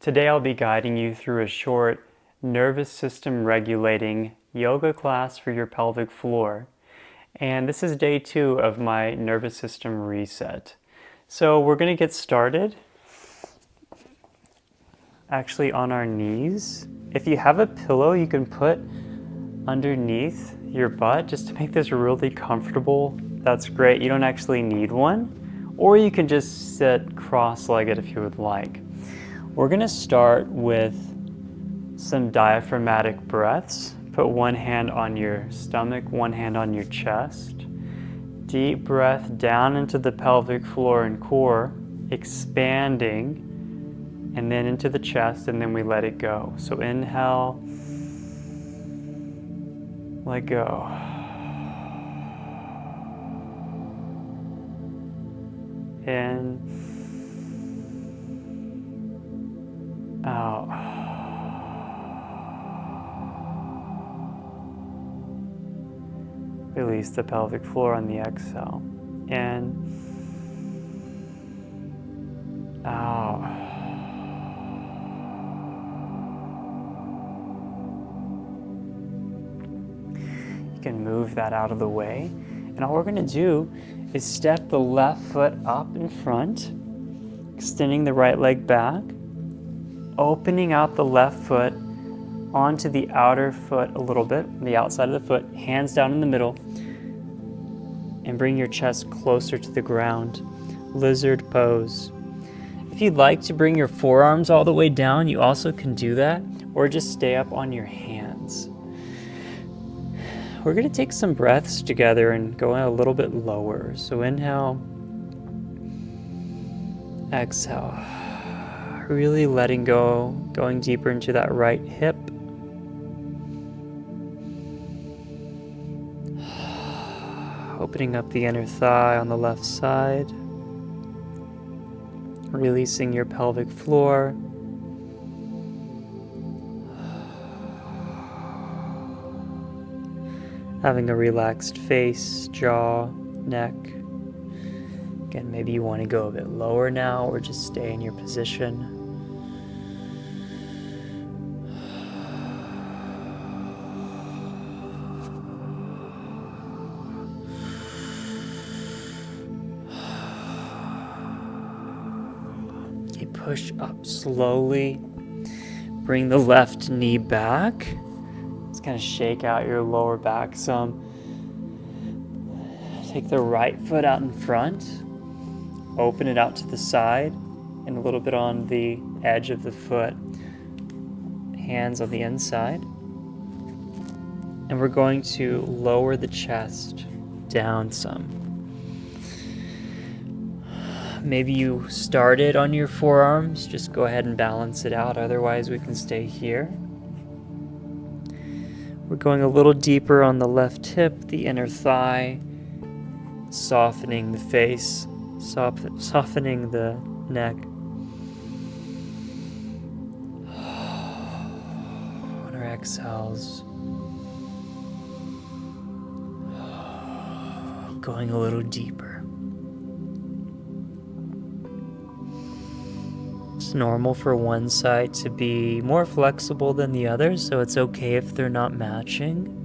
Today I'll be guiding you through a short nervous system regulating yoga class for your pelvic floor. And this is day 2 of my nervous system reset. So we're going to get started actually on our knees. If you have a pillow, you can put underneath your butt just to make this really comfortable. That's great. You don't actually need one. Or you can just sit cross-legged if you would like. We're going to start with some diaphragmatic breaths. Put one hand on your stomach, one hand on your chest. Deep breath down into the pelvic floor and core, expanding, and then into the chest, and then we let it go. So inhale, let go. In, out. Release the pelvic floor on the exhale. In, out. You can move that out of the way. And all we're going to do is step the left foot up in front, extending the right leg back, opening out the left foot onto the outer foot a little bit, the outside of the foot, hands down in the middle, and bring your chest closer to the ground. Lizard pose. If you'd like to bring your forearms all the way down, you also can do that, or just stay up on your hands. We're going to take some breaths together and go in a little bit lower. So inhale, exhale. Really letting go, going deeper into that right hip. Opening up the inner thigh on the left side. Releasing your pelvic floor. Having a relaxed face, jaw, neck. Again, maybe you want to go a bit lower now or just stay in your position. Okay, push up slowly. Bring the left knee back. Just kind of shake out your lower back some. Take the right foot out in front. Open it out to the side and a little bit on the edge of the foot. Hands on the inside. And we're going to lower the chest down some. Maybe you started on your forearms. Just go ahead and balance it out. Otherwise, we can stay here. We're going a little deeper on the left hip, the inner thigh, softening the face, softening the neck. On our exhales, going a little deeper. It's normal for one side to be more flexible than the other, so it's okay if they're not matching.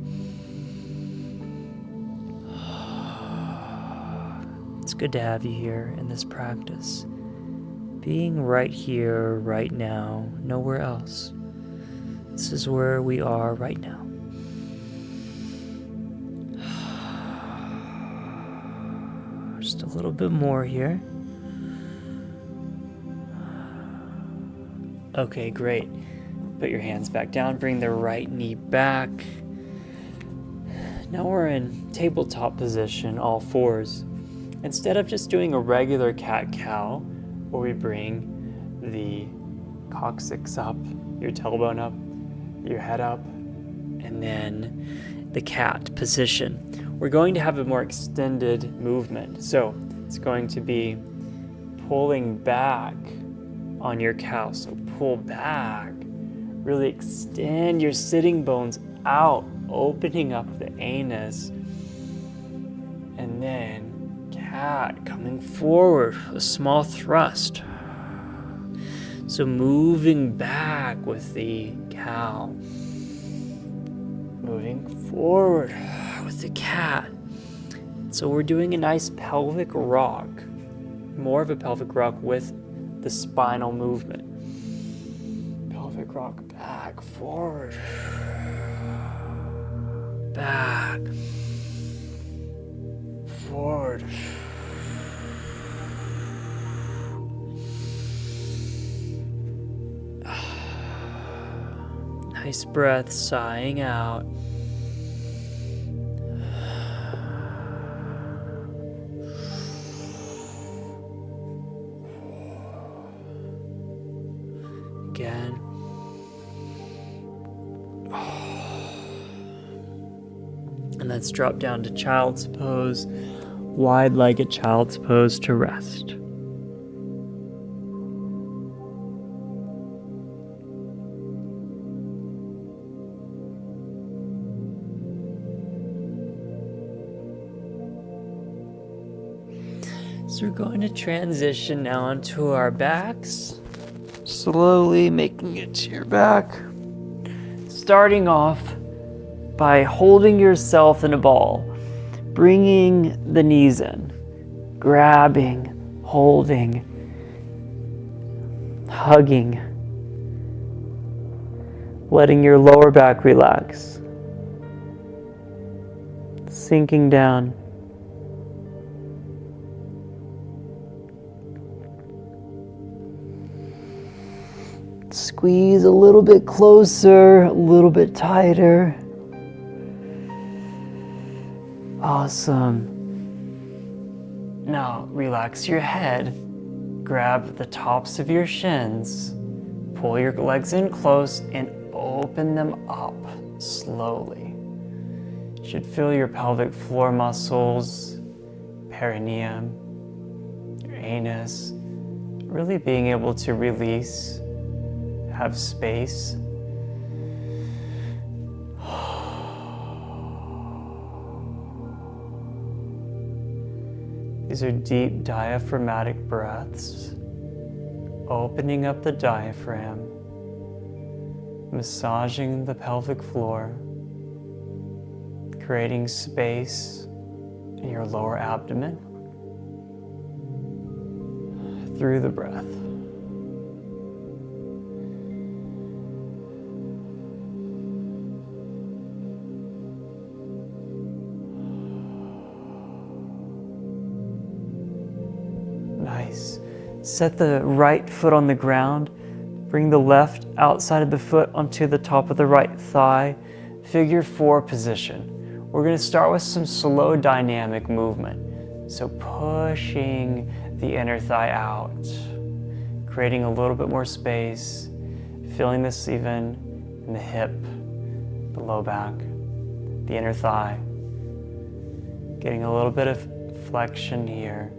It's good to have you here in this practice. Being right here, right now, nowhere else. This is where we are right now. Just a little bit more here. Okay, great. Put your hands back down, bring the right knee back. Now we're in tabletop position, all fours. Instead of just doing a regular cat-cow, where we bring the coccyx up, your tailbone up, your head up, and then the cat position. We're going to have a more extended movement. So it's going to be pulling back on your cow. So pull back, really extend your sitting bones out, opening up the anus, and then cat coming forward, a small thrust. So moving back with the cow. Moving forward with the cat. So we're doing a nice pelvic rock. More of a pelvic rock with the spinal movement. Pelvic rock back, forward. Back. Forward. Nice breath, sighing out. Again. And let's drop down to child's pose, wide-legged child's pose to rest. So we're going to transition now onto our backs, slowly making it to your back. Starting off by holding yourself in a ball, bringing the knees in, grabbing, holding, hugging, letting your lower back relax, sinking down. Squeeze a little bit closer, a little bit tighter. Awesome. Now relax your head. Grab the tops of your shins. Pull your legs in close and open them up slowly. You should feel your pelvic floor muscles, perineum, your anus, really being able to release, have space. These are deep diaphragmatic breaths, opening up the diaphragm, massaging the pelvic floor, creating space in your lower abdomen through the breath. Nice. Set the right foot on the ground. Bring the left outside of the foot onto the top of the right thigh. Figure 4 position. We're going to start with some slow dynamic movement. So pushing the inner thigh out, creating a little bit more space, feeling this even in the hip, the low back, the inner thigh. Getting a little bit of flexion here.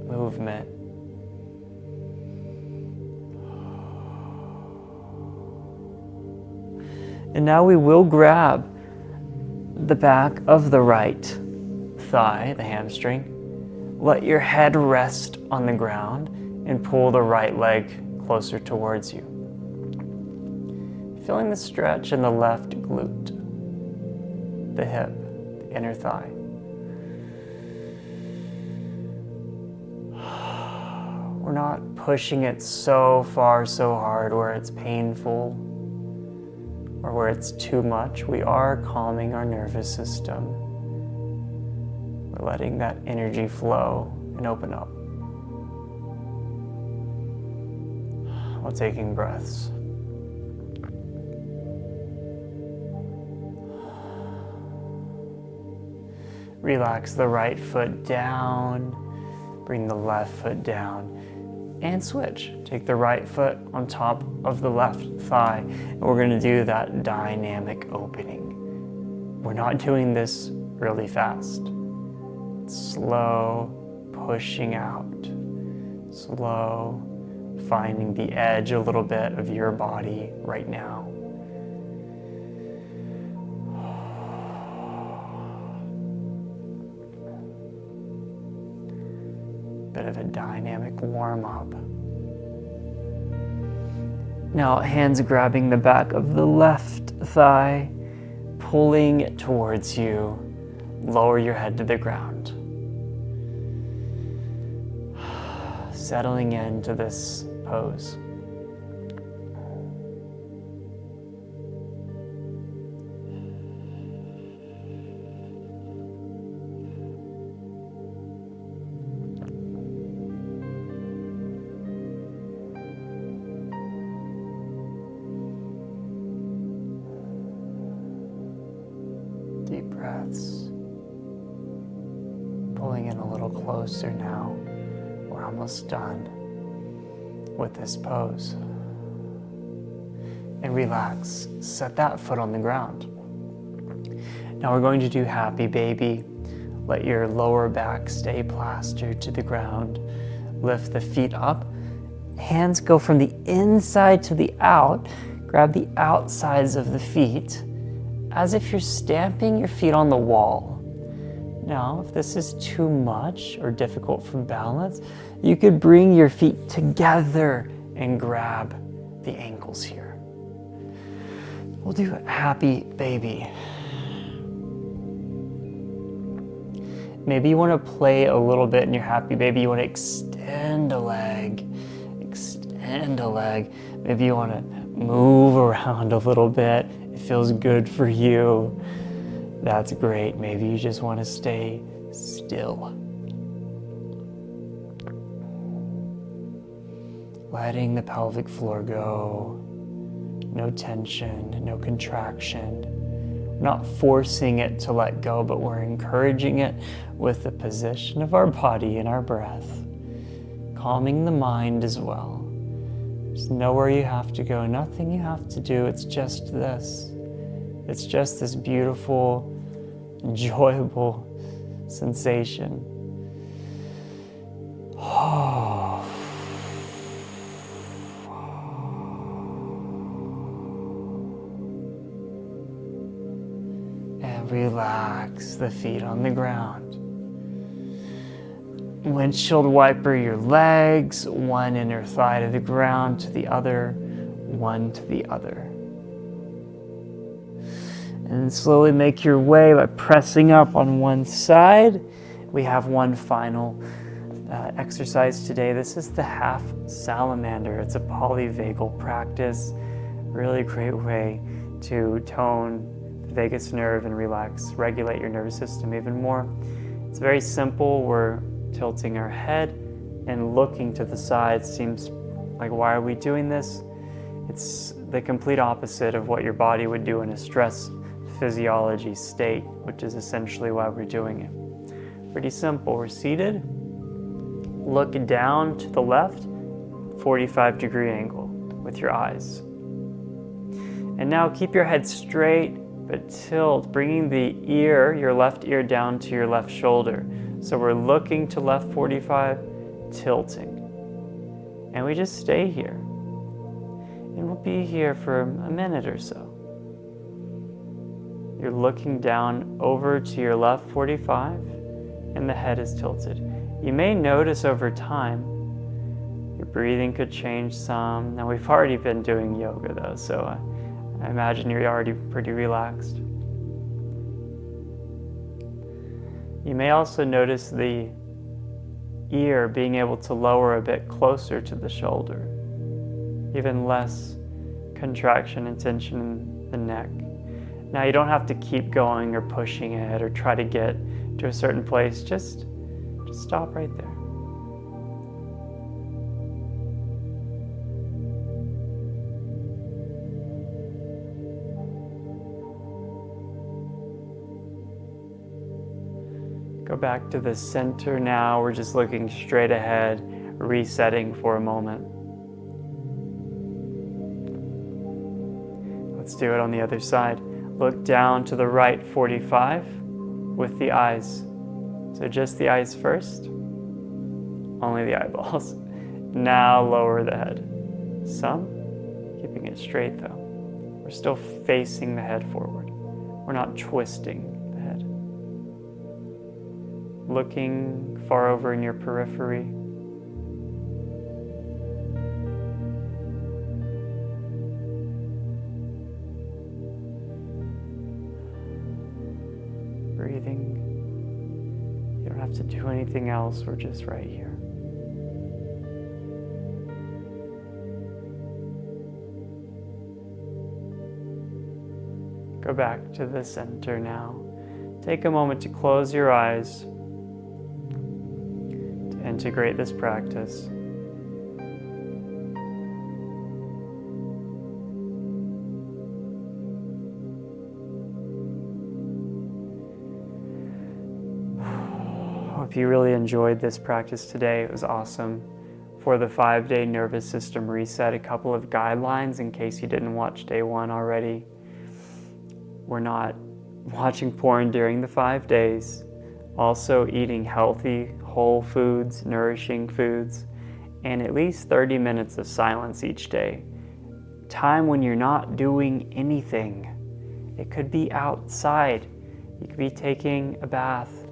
Movement. And now we will grab the back of the right thigh, the hamstring. Let your head rest on the ground and pull the right leg closer towards you. Feeling the stretch in the left glute, the hip, the inner thigh. We're not pushing it so far, so hard where it's painful or where it's too much. We are calming our nervous system. We're letting that energy flow and open up while taking breaths. Relax the right foot down, bring the left foot down, and switch. Take the right foot on top of the left thigh, and we're going to do that dynamic opening. We're not doing this really fast. It's slow, pushing out, slow, finding the edge a little bit of your body right now. Bit of a dynamic warm-up. Now hands grabbing the back of the left thigh, pulling it towards you. Lower your head to the ground. Settling into this pose. Deep breaths. Pulling in a little closer now. We're almost done with this pose. And relax. Set that foot on the ground. Now we're going to do happy baby. Let your lower back stay plastered to the ground. Lift the feet up. Hands go from the inside to the out. Grab the outsides of the feet as if you're stamping your feet on the wall. Now, if this is too much or difficult for balance, you could bring your feet together and grab the ankles here. We'll do happy baby. Maybe you want to play a little bit in your happy baby. You want to extend a leg, extend a leg. Maybe you want to move around a little bit. It feels good for you. That's great. Maybe you just want to stay still. Letting the pelvic floor go. No tension, no contraction. We're not forcing it to let go, but we're encouraging it with the position of our body and our breath. Calming the mind as well. There's nowhere you have to go, nothing you have to do. It's just this. It's just this beautiful, enjoyable sensation. And relax the feet on the ground. Windshield wiper your legs, one inner thigh to the ground, to the other, one to the other. And slowly make your way by pressing up on one side. We have one final exercise today. This is the half-salamander. It's a polyvagal practice. Really great way to tone the vagus nerve and regulate your nervous system even more. It's very simple. We're tilting our head and looking to the side. Seems like, why are we doing this? It's the complete opposite of what your body would do in a stress physiology state, which is essentially why we're doing it. Pretty simple. We're seated. Look down to the left, 45-degree angle with your eyes. And now keep your head straight, but tilt, bringing the ear, your left ear, down to your left shoulder. So we're looking to left 45, tilting. And we just stay here. And we'll be here for a minute or so. You're looking down over to your left 45, and the head is tilted. You may notice over time, your breathing could change some. Now we've already been doing yoga though, so I imagine you're already pretty relaxed. You may also notice the ear being able to lower a bit closer to the shoulder. Even less contraction and tension in the neck. Now you don't have to keep going or pushing it or try to get to a certain place. Just stop right there. Go back to the center now. We're just looking straight ahead, resetting for a moment. Let's do it on the other side. Look down to the right 45 with the eyes. So just the eyes first, only the eyeballs. Now lower the head. Some, keeping it straight though. We're still facing the head forward. We're not twisting the head. Looking far over in your periphery. to do anything else. We're just right here. Go back to the center now. Take a moment to close your eyes to integrate this practice. Hope you really enjoyed this practice today. It was awesome. For the 5-day nervous system reset, a couple of guidelines in case you didn't watch day 1 already. We're not watching porn during the 5 days. Also eating healthy, whole foods, nourishing foods, and at least 30 minutes of silence each day. Time when you're not doing anything. It could be outside. You could be taking a bath.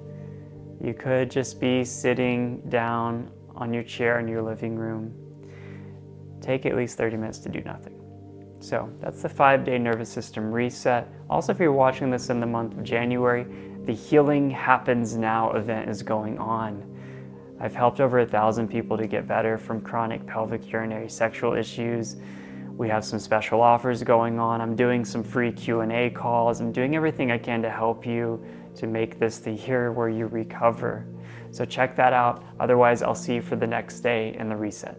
You could just be sitting down on your chair in your living room. Take at least 30 minutes to do nothing. So that's the 5-day nervous system reset. Also, if you're watching this in the month of January, the Healing Happens Now event is going on. I've helped over 1,000 people to get better from chronic pelvic urinary sexual issues. We have some special offers going on. I'm doing some free Q&A calls. I'm doing everything I can to help you to make this the year where you recover. So check that out. Otherwise, I'll see you for the next day in the reset.